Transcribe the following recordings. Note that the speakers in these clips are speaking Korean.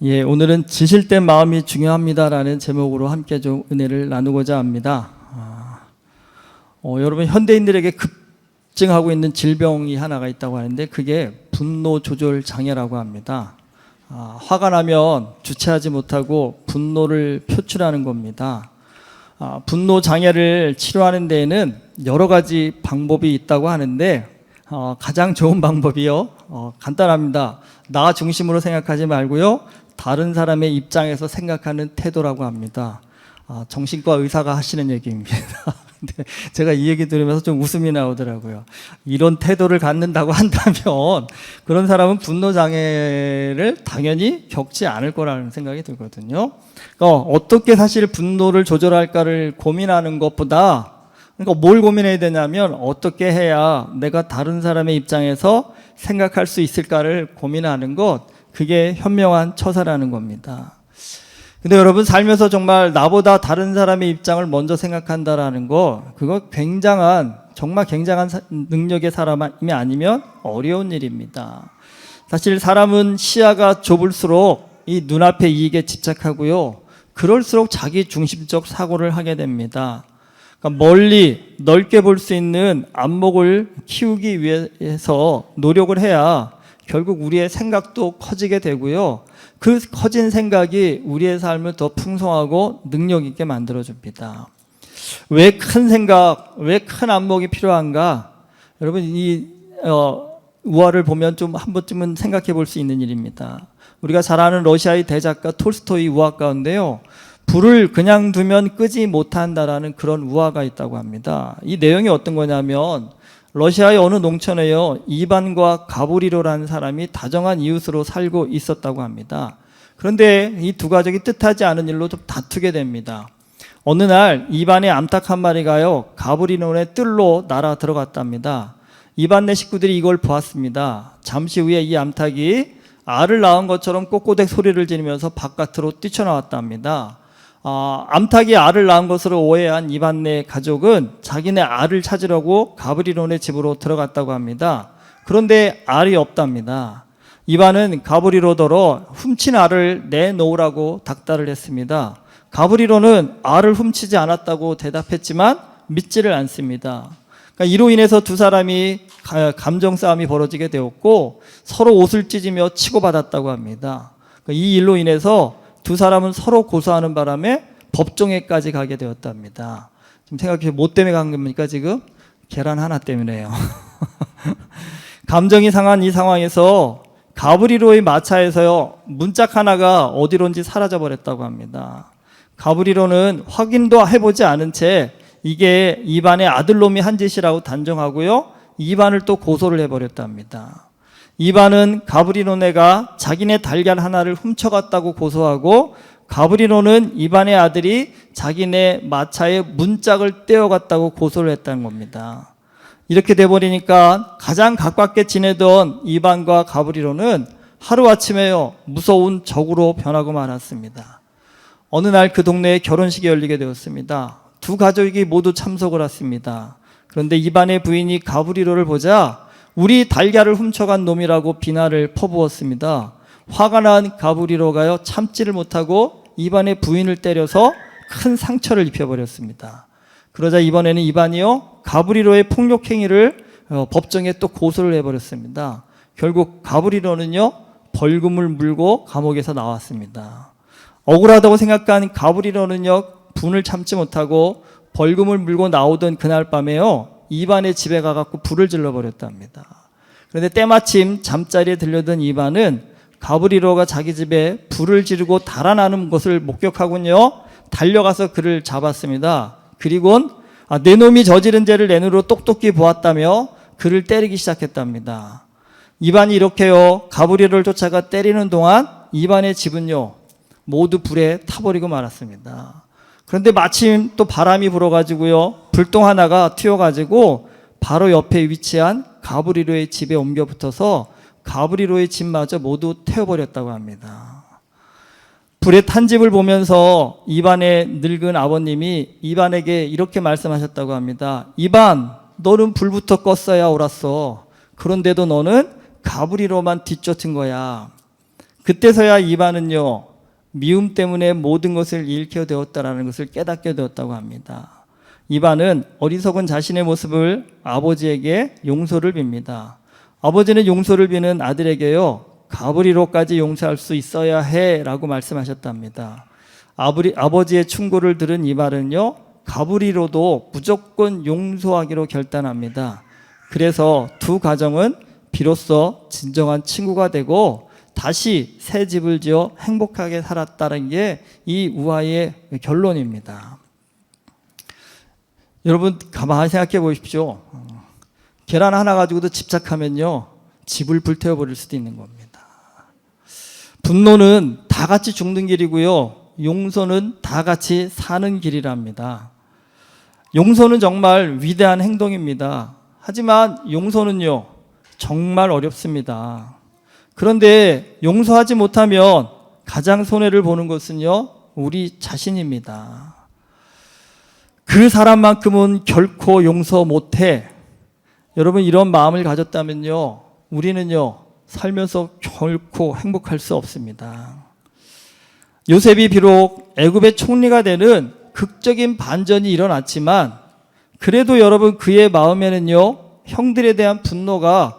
예, 오늘은 지실된 마음이 중요합니다라는 제목으로 함께 좀 은혜를 나누고자 합니다. 여러분 현대인들에게 급증하고 있는 질병이 하나가 있다고 하는데 그게 분노 조절 장애라고 합니다. 화가 나면 주체하지 못하고 분노를 표출하는 겁니다. 분노 장애를 치료하는 데에는 여러 가지 방법이 있다고 하는데 가장 좋은 방법이요, 간단합니다. 나 중심으로 생각하지 말고요, 다른 사람의 입장에서 생각하는 태도라고 합니다. 정신과 의사가 하시는 얘기입니다. 근데 제가 이 얘기 들으면서 좀 웃음이 나오더라고요. 이런 태도를 갖는다고 한다면 그런 사람은 분노장애를 당연히 겪지 않을 거라는 생각이 들거든요. 그러니까 어떻게 사실 분노를 조절할까를 고민하는 것보다, 그러니까 뭘 고민해야 되냐면 어떻게 해야 내가 다른 사람의 입장에서 생각할 수 있을까를 고민하는 것, 그게 현명한 처사라는 겁니다. 근데 여러분 살면서 정말 나보다 다른 사람의 입장을 먼저 생각한다라는 거, 그거 정말 굉장한 능력의 사람이 아니면 어려운 일입니다. 사실 사람은 시야가 좁을수록 이 눈앞의 이익에 집착하고요, 그럴수록 자기 중심적 사고를 하게 됩니다. 그러니까 멀리 넓게 볼 수 있는 안목을 키우기 위해서 노력을 해야 결국 우리의 생각도 커지게 되고요, 그 커진 생각이 우리의 삶을 더 풍성하고 능력 있게 만들어줍니다. 왜 큰 생각, 왜 큰 안목이 필요한가? 여러분 이 우화를 보면 좀 한 번쯤은 생각해 볼 수 있는 일입니다. 우리가 잘 아는 러시아의 대작가 톨스토이 우화 가운데요, 불을 그냥 두면 끄지 못한다라는 그런 우화가 있다고 합니다. 이 내용이 어떤 거냐면 러시아의 어느 농촌에요, 이반과 가브리로라는 사람이 다정한 이웃으로 살고 있었다고 합니다. 그런데 이 두 가족이 뜻하지 않은 일로 좀 다투게 됩니다. 어느 날 이반의 암탉 한 마리가요, 가브리론의 뜰로 날아 들어갔답니다. 이반네 식구들이 이걸 보았습니다. 잠시 후에 이 암탉이 알을 낳은 것처럼 꼬꼬댁 소리를 지르면서 바깥으로 뛰쳐나왔답니다. 암탉이 알을 낳은 것으로 오해한 이반네 가족은 자기네 알을 찾으려고 가브리론의 집으로 들어갔다고 합니다. 그런데 알이 없답니다. 이반은 가브리로더러 훔친 알을 내놓으라고 닥달을 했습니다. 가브리로는 알을 훔치지 않았다고 대답했지만 믿지를 않습니다. 그러니까 이로 인해서 두 사람이 감정 싸움이 벌어지게 되었고 서로 옷을 찢으며 치고받았다고 합니다. 그러니까 이 일로 인해서 두 사람은 서로 고소하는 바람에 법정에까지 가게 되었답니다. 지금 생각해, 뭐 때문에 간 겁니까 지금? 계란 하나 때문에요. 감정이 상한 이 상황에서 가브리로의 마차에서요, 문짝 하나가 어디론지 사라져 버렸다고 합니다. 가브리로는 확인도 해보지 않은 채 이게 이반의 아들놈이 한 짓이라고 단정하고요, 이반을 또 고소를 해버렸답니다. 이반은 가브리로네가 자기네 달걀 하나를 훔쳐갔다고 고소하고, 가브리로는 이반의 아들이 자기네 마차에 문짝을 떼어갔다고 고소를 했다는 겁니다. 이렇게 돼버리니까 가장 가깝게 지내던 이반과 가브리로는 하루아침에요, 무서운 적으로 변하고 말았습니다. 어느 날 그 동네에 결혼식이 열리게 되었습니다. 두 가족이 모두 참석을 했습니다. 그런데 이반의 부인이 가브리로를 보자 우리 달걀을 훔쳐간 놈이라고 비난을 퍼부었습니다. 화가 난 가브리로가요, 참지를 못하고 이반의 부인을 때려서 큰 상처를 입혀버렸습니다. 그러자 이번에는 이반이요, 가브리로의 폭력 행위를 법정에 또 고소를 해버렸습니다. 결국 가브리로는요, 벌금을 물고 감옥에서 나왔습니다. 억울하다고 생각한 가브리로는요, 분을 참지 못하고 벌금을 물고 나오던 그날 밤에요, 이반의 집에 가갖고 불을 질러버렸답니다. 그런데 때마침 잠자리에 들려든 이반은 가브리로가 자기 집에 불을 지르고 달아나는 것을 목격하군요, 달려가서 그를 잡았습니다. 그리고는 내 놈이 저지른 죄를 내 눈으로 똑똑히 보았다며 그를 때리기 시작했답니다. 이반이 이렇게요, 가브리로를 쫓아가 때리는 동안 이반의 집은요, 모두 불에 타버리고 말았습니다. 그런데 마침 또 바람이 불어가지고요, 불똥 하나가 튀어가지고 바로 옆에 위치한 가브리로의 집에 옮겨 붙어서 가브리로의 집마저 모두 태워버렸다고 합니다. 불에 탄 집을 보면서 이반의 늙은 아버님이 이반에게 이렇게 말씀하셨다고 합니다. 이반, 너는 불부터 껐어야 옳았어. 그런데도 너는 가브리로만 뒤쫓은 거야. 그때서야 이반은요, 미움 때문에 모든 것을 잃게 되었다라는 것을 깨닫게 되었다고 합니다. 이반은 어리석은 자신의 모습을 아버지에게 용서를 빕니다. 아버지는 용서를 비는 아들에게요, 가브리로까지 용서할 수 있어야 해 라고 말씀하셨답니다. 아버지의 충고를 들은 이발은요, 가브리로도 무조건 용서하기로 결단합니다. 그래서 두 가정은 비로소 진정한 친구가 되고 다시 새 집을 지어 행복하게 살았다는 게 이 우화의 결론입니다. 여러분 가만히 생각해 보십시오. 계란 하나 가지고도 집착하면요, 집을 불태워 버릴 수도 있는 겁니다. 분노는 다 같이 죽는 길이고요, 용서는 다 같이 사는 길이랍니다. 용서는 정말 위대한 행동입니다. 하지만 용서는요, 정말 어렵습니다. 그런데 용서하지 못하면 가장 손해를 보는 것은요, 우리 자신입니다. 그 사람만큼은 결코 용서 못해. 여러분 이런 마음을 가졌다면요, 우리는요, 살면서 결코 행복할 수 없습니다. 요셉이 비록 애굽의 총리가 되는 극적인 반전이 일어났지만 그래도 여러분 그의 마음에는요, 형들에 대한 분노가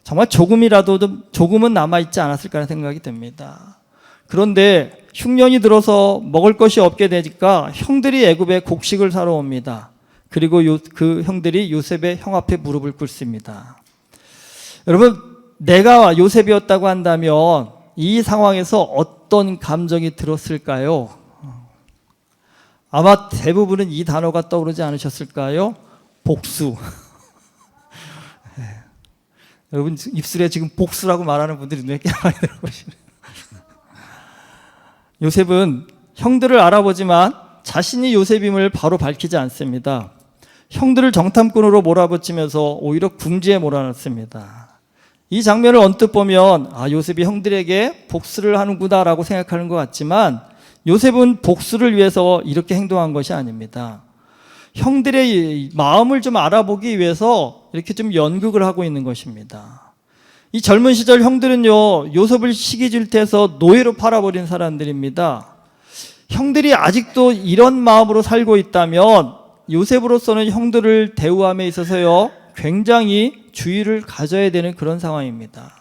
정말 조금은 남아있지 않았을까 하는 생각이 듭니다. 그런데 흉년이 들어서 먹을 것이 없게 되니까 형들이 애굽에 곡식을 사러 옵니다. 그리고 그 형들이 요셉의 형 앞에 무릎을 꿇습니다. 여러분 내가 요셉이었다고 한다면 이 상황에서 어떤 감정이 들었을까요? 아마 대부분은 이 단어가 떠오르지 않으셨을까요? 복수. 여러분 입술에 지금 복수라고 말하는 분들이 눈에 많이 들어보시네요. 요셉은 형들을 알아보지만 자신이 요셉임을 바로 밝히지 않습니다. 형들을 정탐꾼으로 몰아붙이면서 오히려 궁지에 몰아넣습니다. 이 장면을 언뜻 보면 요셉이 형들에게 복수를 하는구나라고 생각하는 것 같지만 요셉은 복수를 위해서 이렇게 행동한 것이 아닙니다. 형들의 마음을 좀 알아보기 위해서 이렇게 좀 연극을 하고 있는 것입니다. 이 젊은 시절 형들은요, 요셉을 시기질투해서 노예로 팔아버린 사람들입니다. 형들이 아직도 이런 마음으로 살고 있다면 요셉으로서는 형들을 대우함에 있어서요, 굉장히 주의를 가져야 되는 그런 상황입니다.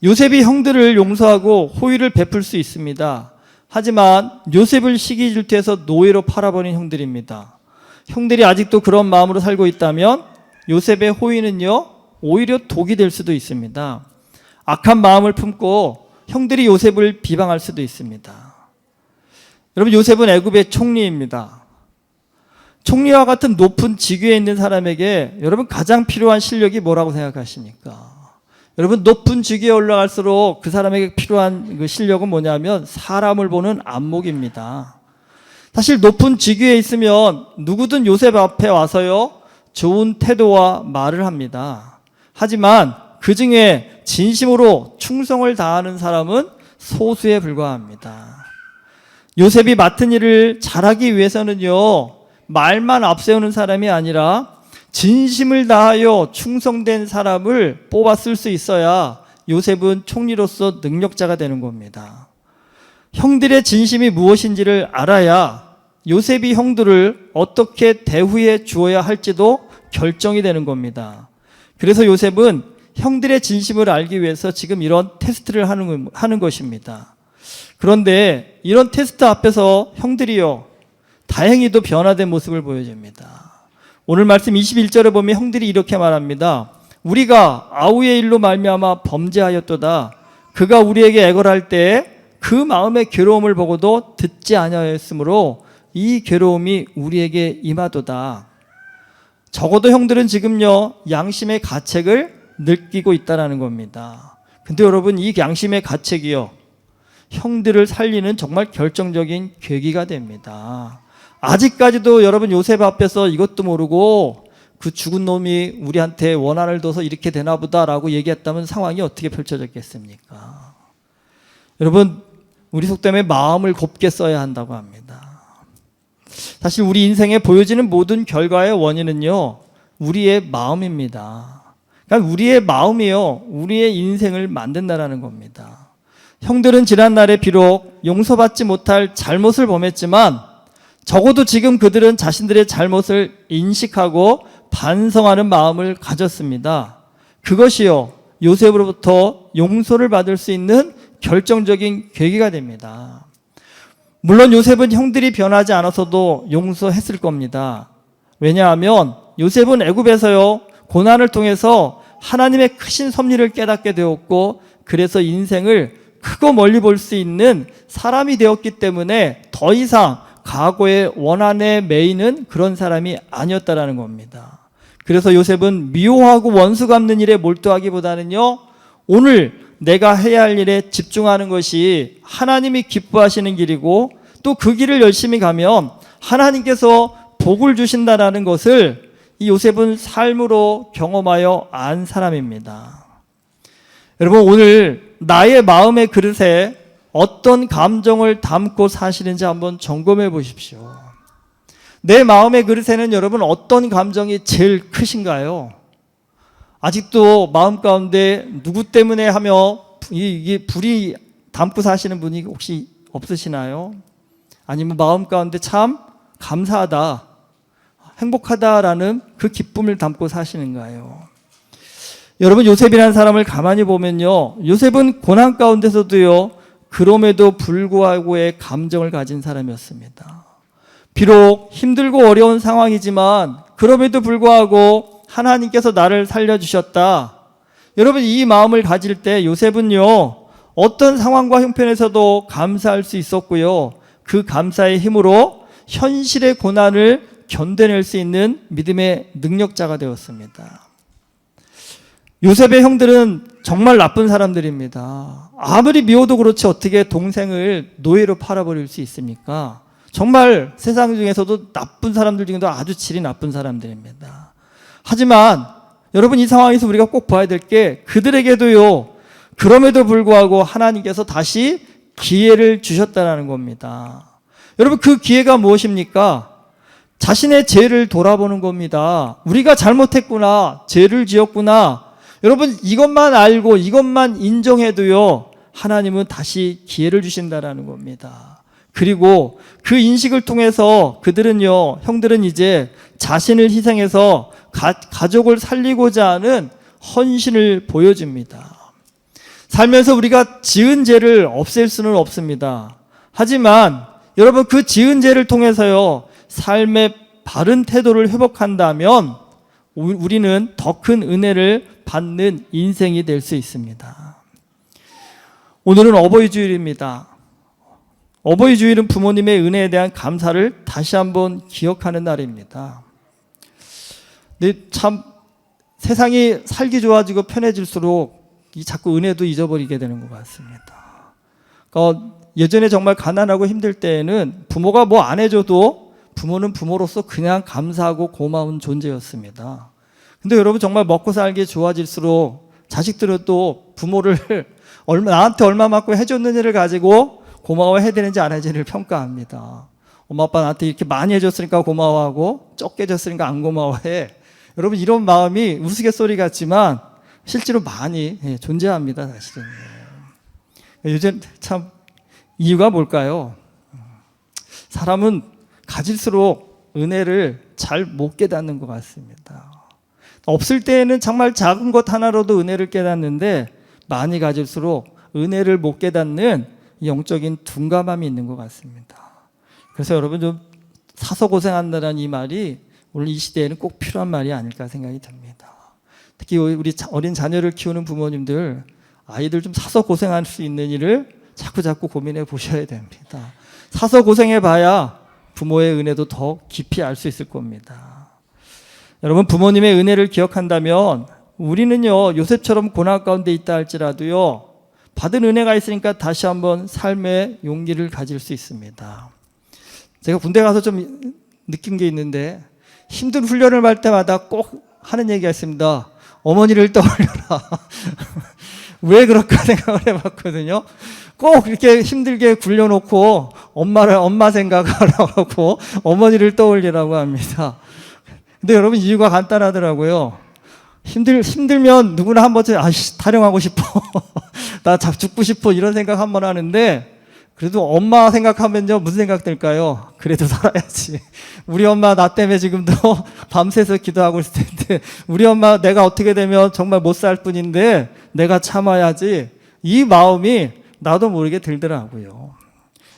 요셉이 형들을 용서하고 호의를 베풀 수 있습니다. 하지만 요셉을 시기질투해서 노예로 팔아버린 형들입니다. 형들이 아직도 그런 마음으로 살고 있다면 요셉의 호의는요, 오히려 독이 될 수도 있습니다. 악한 마음을 품고 형들이 요셉을 비방할 수도 있습니다. 여러분 요셉은 애굽의 총리입니다. 총리와 같은 높은 직위에 있는 사람에게 여러분 가장 필요한 실력이 뭐라고 생각하십니까? 여러분 높은 직위에 올라갈수록 그 사람에게 필요한 그 실력은 뭐냐면 사람을 보는 안목입니다. 사실 높은 직위에 있으면 누구든 요셉 앞에 와서요, 좋은 태도와 말을 합니다. 하지만 그 중에 진심으로 충성을 다하는 사람은 소수에 불과합니다. 요셉이 맡은 일을 잘하기 위해서는요, 말만 앞세우는 사람이 아니라 진심을 다하여 충성된 사람을 뽑았을 수 있어야 요셉은 총리로서 능력자가 되는 겁니다. 형들의 진심이 무엇인지를 알아야 요셉이 형들을 어떻게 대우해 주어야 할지도 결정이 되는 겁니다. 그래서 요셉은 형들의 진심을 알기 위해서 지금 이런 테스트를 하는 것입니다. 그런데 이런 테스트 앞에서 형들이요, 다행히도 변화된 모습을 보여줍니다. 오늘 말씀 21절에 보면 형들이 이렇게 말합니다. 우리가 아우의 일로 말미암아 범죄하였도다. 그가 우리에게 애걸할 때 그 마음의 괴로움을 보고도 듣지 아니하였으므로 이 괴로움이 우리에게 임하도다. 적어도 형들은 지금요, 양심의 가책을 느끼고 있다는 겁니다. 근데 여러분 이 양심의 가책이요, 형들을 살리는 정말 결정적인 계기가 됩니다. 아직까지도 여러분 요셉 앞에서 이것도 모르고 그 죽은 놈이 우리한테 원한을 둬서 이렇게 되나 보다라고 얘기했다면 상황이 어떻게 펼쳐졌겠습니까? 여러분 우리 속담에 마음을 곱게 써야 한다고 합니다. 사실 우리 인생에 보여지는 모든 결과의 원인은요, 우리의 마음입니다. 그러니까 우리의 마음이요, 우리의 인생을 만든다라는 겁니다. 형들은 지난날에 비록 용서받지 못할 잘못을 범했지만 적어도 지금 그들은 자신들의 잘못을 인식하고 반성하는 마음을 가졌습니다. 그것이요, 요셉으로부터 용서를 받을 수 있는 결정적인 계기가 됩니다. 물론 요셉은 형들이 변하지 않아서도 용서했을 겁니다. 왜냐하면 요셉은 애굽에서요, 고난을 통해서 하나님의 크신 섭리를 깨닫게 되었고, 그래서 인생을 크고 멀리 볼 수 있는 사람이 되었기 때문에 더 이상 과거의 원한에 매이는 그런 사람이 아니었다라는 겁니다. 그래서 요셉은 미워하고 원수 갚는 일에 몰두하기보다는요, 오늘 내가 해야 할 일에 집중하는 것이 하나님이 기뻐하시는 길이고, 또 그 길을 열심히 가면 하나님께서 복을 주신다라는 것을 이 요셉은 삶으로 경험하여 안 사람입니다. 여러분, 오늘 나의 마음의 그릇에 어떤 감정을 담고 사시는지 한번 점검해 보십시오. 내 마음의 그릇에는 여러분 어떤 감정이 제일 크신가요? 아직도 마음 가운데 누구 때문에 하며 이게 불이 담고 사시는 분이 혹시 없으시나요? 아니면 마음 가운데 참 감사하다, 행복하다라는 그 기쁨을 담고 사시는가요? 여러분, 요셉이라는 사람을 가만히 보면요, 요셉은 고난 가운데서도요, 그럼에도 불구하고의 감정을 가진 사람이었습니다. 비록 힘들고 어려운 상황이지만 그럼에도 불구하고 하나님께서 나를 살려주셨다. 여러분, 이 마음을 가질 때 요셉은요, 어떤 상황과 형편에서도 감사할 수 있었고요, 그 감사의 힘으로 현실의 고난을 견뎌낼 수 있는 믿음의 능력자가 되었습니다. 요셉의 형들은 정말 나쁜 사람들입니다. 아무리 미워도 그렇지 어떻게 동생을 노예로 팔아버릴 수 있습니까? 정말 세상 중에서도 나쁜 사람들 중에도 아주 질이 나쁜 사람들입니다. 하지만 여러분, 이 상황에서 우리가 꼭 봐야 될 게, 그들에게도요, 그럼에도 불구하고 하나님께서 다시 기회를 주셨다는 겁니다. 여러분, 그 기회가 무엇입니까? 자신의 죄를 돌아보는 겁니다. 우리가 잘못했구나, 죄를 지었구나. 여러분, 이것만 알고 이것만 인정해도요, 하나님은 다시 기회를 주신다라는 겁니다. 그리고 그 인식을 통해서 그들은요, 형들은 이제 자신을 희생해서 가족을 살리고자 하는 헌신을 보여줍니다. 살면서 우리가 지은 죄를 없앨 수는 없습니다. 하지만 여러분, 그 지은 죄를 통해서요, 삶의 바른 태도를 회복한다면 우리는 더 큰 은혜를 받는 인생이 될 수 있습니다. 오늘은 어버이 주일입니다. 어버이 주일은 부모님의 은혜에 대한 감사를 다시 한번 기억하는 날입니다. 근데 참 세상이 살기 좋아지고 편해질수록 자꾸 은혜도 잊어버리게 되는 것 같습니다. 그러니까 예전에 정말 가난하고 힘들 때에는 부모가 뭐 안 해줘도 부모는 부모로서 그냥 감사하고 고마운 존재였습니다. 근데 여러분, 정말 먹고 살기 좋아질수록 자식들은 또 부모를 나한테 얼마만큼 해줬느냐를 가지고 고마워해야 되는지 안 해야 되는지를 평가합니다. 엄마 아빠 나한테 이렇게 많이 해줬으니까 고마워하고 적게 해줬으니까 안 고마워해. 여러분, 이런 마음이 우스갯소리 같지만 실제로 많이 존재합니다, 사실은. 요즘 참 이유가 뭘까요? 사람은 가질수록 은혜를 잘 못 깨닫는 것 같습니다. 없을 때에는 정말 작은 것 하나로도 은혜를 깨닫는데, 많이 가질수록 은혜를 못 깨닫는 영적인 둔감함이 있는 것 같습니다. 그래서 여러분, 좀 사서 고생한다는 이 말이 오늘 이 시대에는 꼭 필요한 말이 아닐까 생각이 듭니다. 특히 우리 어린 자녀를 키우는 부모님들, 아이들 좀 사서 고생할 수 있는 일을 자꾸 고민해 보셔야 됩니다. 사서 고생해 봐야 부모의 은혜도 더 깊이 알 수 있을 겁니다. 여러분, 부모님의 은혜를 기억한다면 우리는요, 요셉처럼 고난 가운데 있다 할지라도요, 받은 은혜가 있으니까 다시 한번 삶의 용기를 가질 수 있습니다. 제가 군대 가서 좀 느낀 게 있는데, 힘든 훈련을 할 때마다 꼭 하는 얘기가 있습니다. 어머니를 떠올려라. 왜 그럴까 생각을 해봤거든요. 꼭 이렇게 힘들게 굴려놓고 엄마 생각을 하고 어머니를 떠올리라고 합니다. 근데 여러분, 이유가 간단하더라고요. 힘들면 누구나 한 번쯤 타령하고 싶어. 나 죽고 싶어. 이런 생각 한 번 하는데, 그래도 엄마 생각하면요, 무슨 생각 들까요? 그래도 살아야지. 우리 엄마 나 때문에 지금도 밤새서 기도하고 있을 텐데, 우리 엄마 내가 어떻게 되면 정말 못 살 뿐인데, 내가 참아야지. 이 마음이 나도 모르게 들더라고요.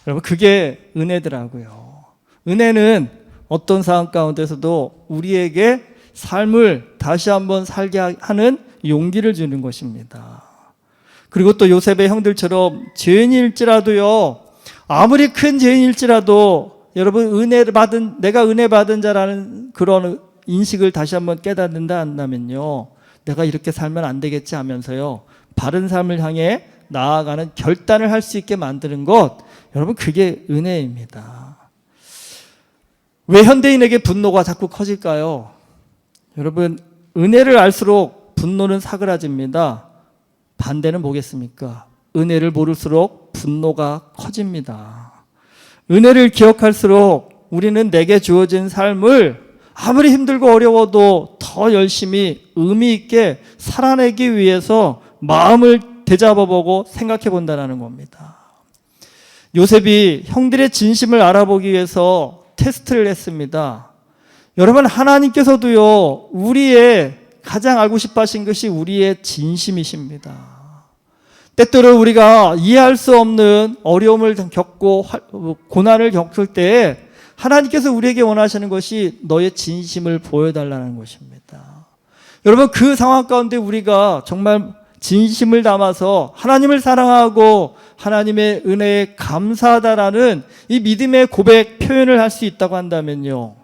여러분, 그게 은혜더라고요. 은혜는 어떤 상황 가운데서도 우리에게 삶을 다시 한번 살게 하는 용기를 주는 것입니다. 그리고 또 요셉의 형들처럼 죄인일지라도요, 아무리 큰 죄인일지라도 여러분 내가 은혜 받은 자라는 그런 인식을 다시 한번 깨닫는다 한다면요, 내가 이렇게 살면 안 되겠지 하면서요, 바른 삶을 향해 나아가는 결단을 할 수 있게 만드는 것, 여러분 그게 은혜입니다. 왜 현대인에게 분노가 자꾸 커질까요? 여러분, 은혜를 알수록 분노는 사그라집니다. 반대는 뭐겠습니까? 은혜를 모를수록 분노가 커집니다. 은혜를 기억할수록 우리는 내게 주어진 삶을 아무리 힘들고 어려워도 더 열심히 의미 있게 살아내기 위해서 마음을 되잡아보고 생각해 본다는 겁니다. 요셉이 형들의 진심을 알아보기 위해서 테스트를 했습니다. 여러분, 하나님께서도요, 우리의 가장 알고 싶어 하신 것이 우리의 진심이십니다. 때때로 우리가 이해할 수 없는 어려움을 겪고 고난을 겪을 때 하나님께서 우리에게 원하시는 것이 너의 진심을 보여달라는 것입니다. 여러분, 그 상황 가운데 우리가 정말 진심을 담아서 하나님을 사랑하고 하나님의 은혜에 감사하다라는 이 믿음의 고백 표현을 할 수 있다고 한다면요,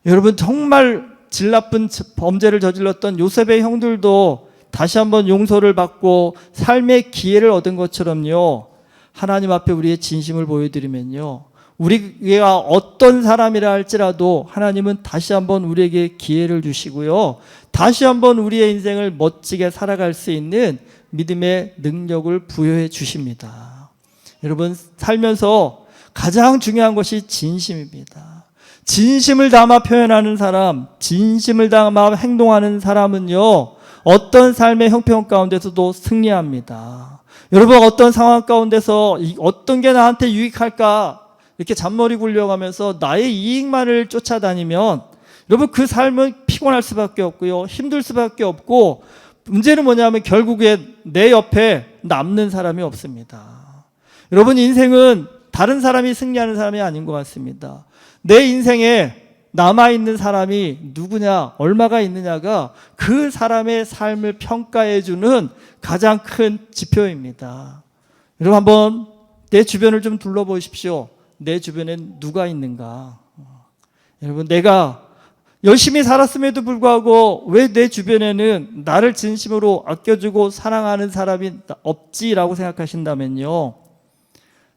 여러분 정말 질 나쁜 범죄를 저질렀던 요셉의 형들도 다시 한번 용서를 받고 삶의 기회를 얻은 것처럼요, 하나님 앞에 우리의 진심을 보여드리면요, 우리가 어떤 사람이라 할지라도 하나님은 다시 한번 우리에게 기회를 주시고요, 다시 한번 우리의 인생을 멋지게 살아갈 수 있는 믿음의 능력을 부여해 주십니다. 여러분, 살면서 가장 중요한 것이 진심입니다. 진심을 담아 표현하는 사람, 진심을 담아 행동하는 사람은요, 어떤 삶의 형편 가운데서도 승리합니다. 여러분, 어떤 상황 가운데서 어떤 게 나한테 유익할까 이렇게 잔머리 굴려가면서 나의 이익만을 쫓아다니면 여러분 그 삶은 피곤할 수밖에 없고요, 힘들 수밖에 없고, 문제는 뭐냐면 결국에 내 옆에 남는 사람이 없습니다. 여러분, 인생은 다른 사람이 승리하는 사람이 아닌 것 같습니다. 내 인생에 남아있는 사람이 누구냐, 얼마가 있느냐가 그 사람의 삶을 평가해주는 가장 큰 지표입니다. 여러분, 한번 내 주변을 좀 둘러보십시오. 내 주변엔 누가 있는가? 여러분, 내가 열심히 살았음에도 불구하고 왜 내 주변에는 나를 진심으로 아껴주고 사랑하는 사람이 없지라고 생각하신다면요,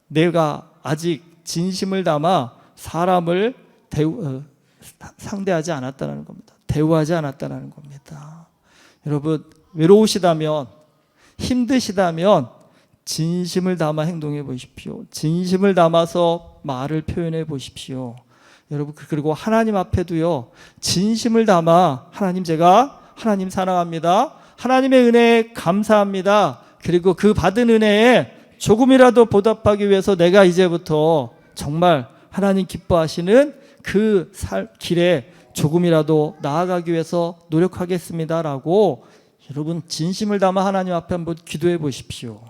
내가 아직 진심을 담아 사람을 상대하지 않았다는 겁니다. 대우하지 않았다는 겁니다. 여러분, 외로우시다면, 힘드시다면 진심을 담아 행동해 보십시오. 진심을 담아서 말을 표현해 보십시오. 여러분, 그리고 하나님 앞에도요, 진심을 담아 제가 하나님 사랑합니다, 하나님의 은혜에 감사합니다, 그리고 그 받은 은혜에 조금이라도 보답하기 위해서 내가 이제부터 정말 하나님 기뻐하시는 그 길에 조금이라도 나아가기 위해서 노력하겠습니다라고 여러분 진심을 담아 하나님 앞에 한번 기도해 보십시오.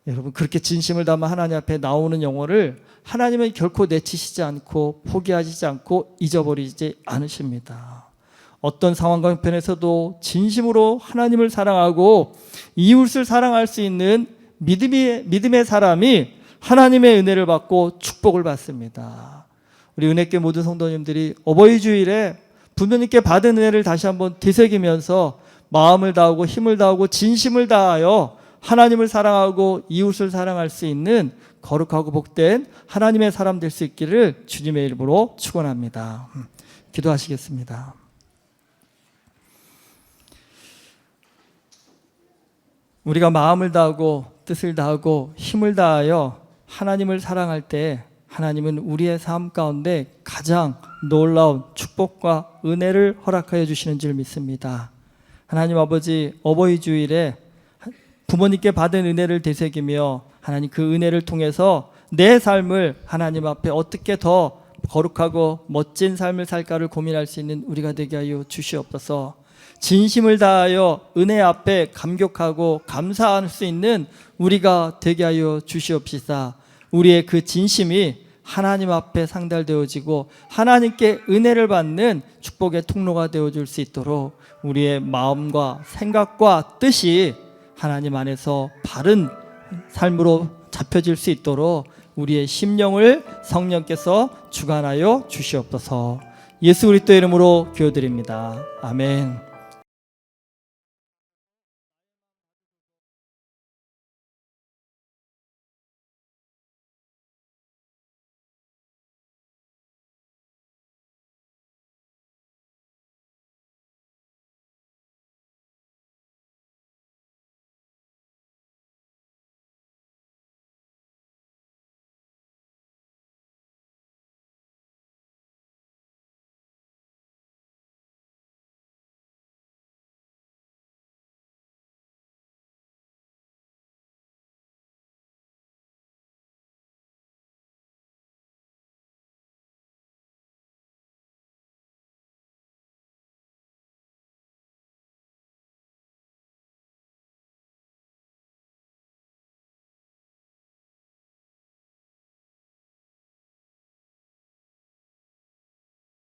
여러분, 그렇게 진심을 담아 하나님 앞에 나오는 영혼을 하나님은 결코 내치시지 않고 포기하시지 않고 잊어버리지 않으십니다. 어떤 상황과 형편에서도 진심으로 하나님을 사랑하고 이웃을 사랑할 수 있는 믿음의 사람이 하나님의 은혜를 받고 축복을 받습니다. 우리 은혜교 모든 성도님들이 어버이 주일에 부모님께 받은 은혜를 다시 한번 되새기면서 마음을 다하고 힘을 다하고 진심을 다하여 하나님을 사랑하고 이웃을 사랑할 수 있는 거룩하고 복된 하나님의 사람 될 수 있기를 주님의 이름으로 축원합니다. 기도하시겠습니다. 우리가 마음을 다하고 뜻을 다하고 힘을 다하여 하나님을 사랑할 때 하나님은 우리의 삶 가운데 가장 놀라운 축복과 은혜를 허락하여 주시는 줄 믿습니다. 하나님 아버지, 어버이 주일에 부모님께 받은 은혜를 되새기며 하나님 그 은혜를 통해서 내 삶을 하나님 앞에 어떻게 더 거룩하고 멋진 삶을 살까를 고민할 수 있는 우리가 되게 하여 주시옵소서. 진심을 다하여 은혜 앞에 감격하고 감사할 수 있는 우리가 되게 하여 주시옵시사. 우리의 그 진심이 하나님 앞에 상달되어지고 하나님께 은혜를 받는 축복의 통로가 되어줄 수 있도록 우리의 마음과 생각과 뜻이 하나님 안에서 바른 삶으로 잡혀질 수 있도록 우리의 심령을 성령께서 주관하여 주시옵소서. 예수 그리스도의 이름으로 기도드립니다. 아멘.